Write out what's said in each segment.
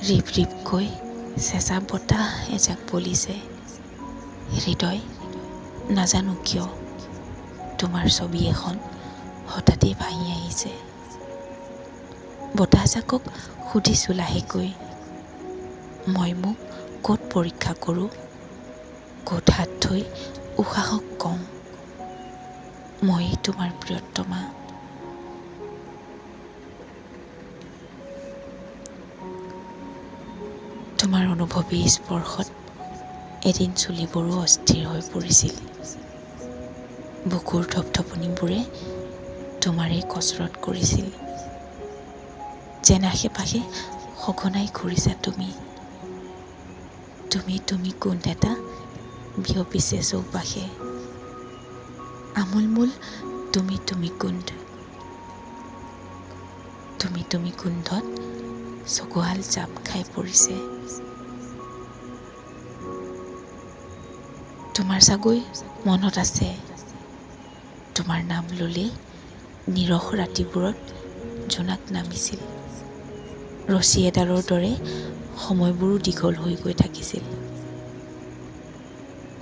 ৰিপ ৰিপকৈ চেঁচা বতাহ এজাক বলিছে। হৃদয় নাজানো কিয় তোমাৰ ছবি এখন হঠাতেই ভাহি আহিছে। বতাহজাকক সুধিছোঁ লাহেকৈ, মই মোক ক'ত পৰীক্ষা কৰোঁ, ক'ত হাত থৈ উশাহক কওঁ, মই তোমাৰ প্ৰিয়তমা। তোমাৰ অনুভৱী স্পৰ্শত এদিন চুলিবোৰো অস্থিৰ হৈ পৰিছিল। বুকুৰ থপথপনিবোৰে তোমাৰেই কচৰত কৰিছিল। যেন আশে পাশে সঘনাই ঘূৰিছা তুমি। তুমি গোন্ধ এটা বিয়পিছে চৌপাশে। আমোলমোল তুমি গোন্ধ। তুমি গোন্ধত চকুহাল জাপ খাই পৰিছে। তোমাৰ চাগৈ মনত আছে, তোমাৰ নাম ল'লেই নিৰস ৰাতিবোৰত জোনাক নামিছিল। ৰছী এডালৰ দৰে সময়বোৰো দীঘল হৈ গৈ থাকিছিল।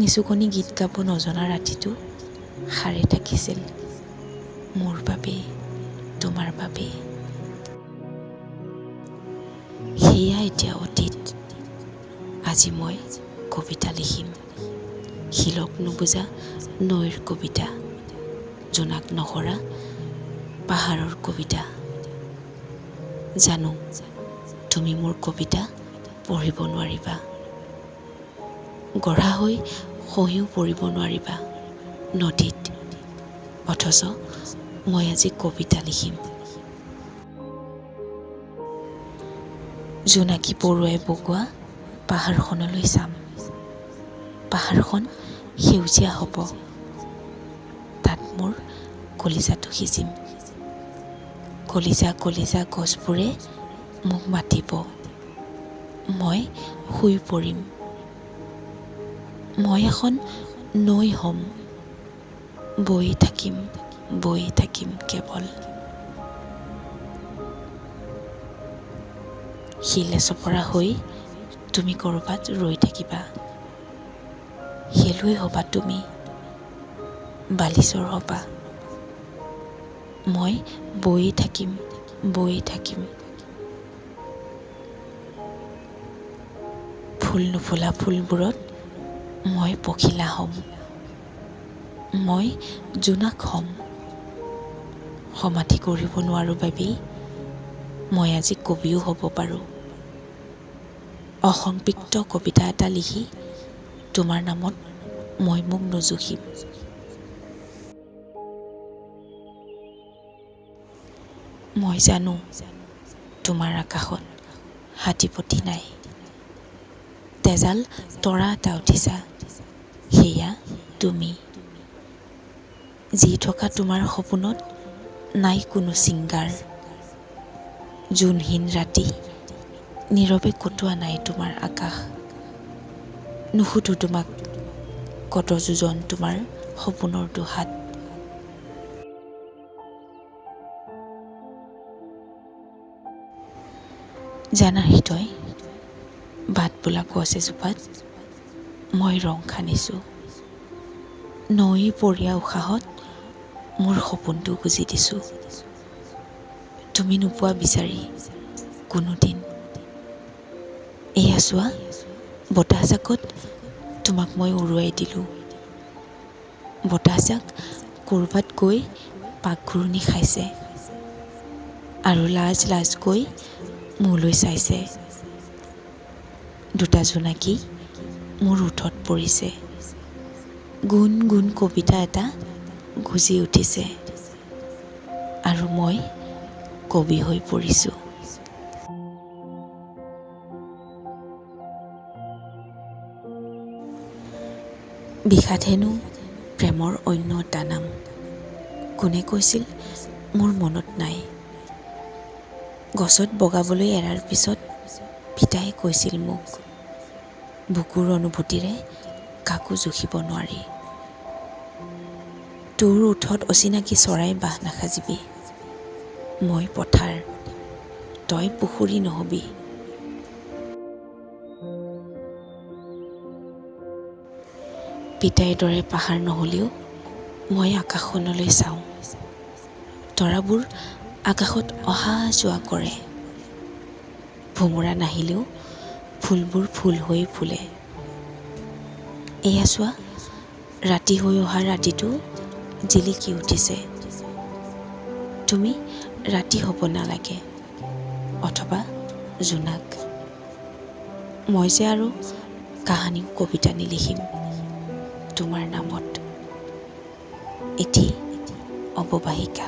নিচুকনি গীত গাব নজনা ৰাতিটো সাৰে থাকিছিল, মোৰ বাবে, তোমাৰ বাবে। সেয়া এতিয়া অতীত। আজি মই কবিতা লিখিম, শিলক নুবুজা নৈৰ কবিতা, জোনাক নসৰা পাহাৰৰ কবিতা। জানো তুমি মোৰ কবিতা পঢ়িব নোৱাৰিবা, গঢ়া হৈ খহিও পৰিব নোৱাৰিবা নদীত, অথচ মই আজি কবিতা লিখিম। জোনাকী পৰুৱাই বগোৱা পাহাৰখনলৈ চাম। পাহাৰখন সেউজীয়া হ'ব, তাত মোৰ কলিজাটো সিঁচিম। কলিজা কলিজা গছবোৰে মোক মাতিব, মই শুই পৰিম। মই এখন নৈ হ'ম, বৈ থাকিম কেৱল। শিলে চপৰা হৈ তুমি ক'ৰবাত ৰৈ থাকিবা। শেলুৱৈ হ'বা তুমি, বালিচৰ হ'বা। মই বৈ থাকিম। ফুল নুফুলা ফুলবোৰত মই পখিলা হ'ম, মই জোনাক হ'ম। সমাধি কৰিব নোৱাৰোঁ বাবেই মই আজি কবিও হ'ব পাৰোঁ। অসম্পৃক্ত কবিতা এটা লিখি তোমাৰ নামত মই মোক নজুখিম। মই জানো তোমাৰ আকাশত হাতীপতি নাই, তেজাল তৰা এটা উঠিছা, সেয়া তুমি। জি থকা তোমাৰ সপোনত নাই কোনো চিংগাৰ। জোনহীন ৰাতি নীৰৱে কটোৱা নাই তোমাৰ আকাশ। নুসুধো তোমাক কত যোজন তোমাৰ সপোনৰ দুহাত। জানা হৃদয়, বাট বোলা গছ এজোপাত মই ৰং সানিছোঁ। নৈ পৰিয়া উশাহত মোৰ সপোনটো গুজি দিছোঁ। তুমি নোপোৱা বিচাৰি কোনোদিন। এয়া চোৱা, বতাহজাকত তোমাক মই উৰুৱাই দিলোঁ। বতাহজাক ক'ৰবাত গৈ পাকঘূৰণি খাইছে আৰু লাজকৈ মোলৈ চাইছে। দুটা জোনাকী মোৰ ওঠত পৰিছে। গুণ গুণ কবিতা এটা গুজি উঠিছে আৰু মই কবি হৈ পৰিছোঁ। বিষাদ হেনো প্ৰেমৰ অন্য এটা নাম। কোনে কৈছিল মোৰ মনত নাই। গছত বগাবলৈ এৰাৰ পিছত পিতাই কৈছিল মোক, বুকুৰ অনুভূতিৰে কাকো জুখিব নোৱাৰি। তোৰ ওঠত অচিনাকি চৰাই বাহ নাসাজিবি। মই পথাৰ, তই পুখুৰী নহবি। পিতাইৰ দৰে পাহাৰ নহ'লেও মই আকাশখনলৈ চাওঁ। তৰাবোৰ আকাশত অহা যোৱা কৰে। ভোমোৰা নাহিলেও ফুলবোৰ ফুল হৈ ফুলে। এয়া চোৱা, ৰাতি হৈ অহা ৰাতিটো জিলিকি উঠিছে। তুমি ৰাতি হ'ব নালাগে, অথবা জোনাক। মই যে আৰু কাহানী কবিতা নিলিখিম তোমাৰ নামত। এটি অৱবাহিকা।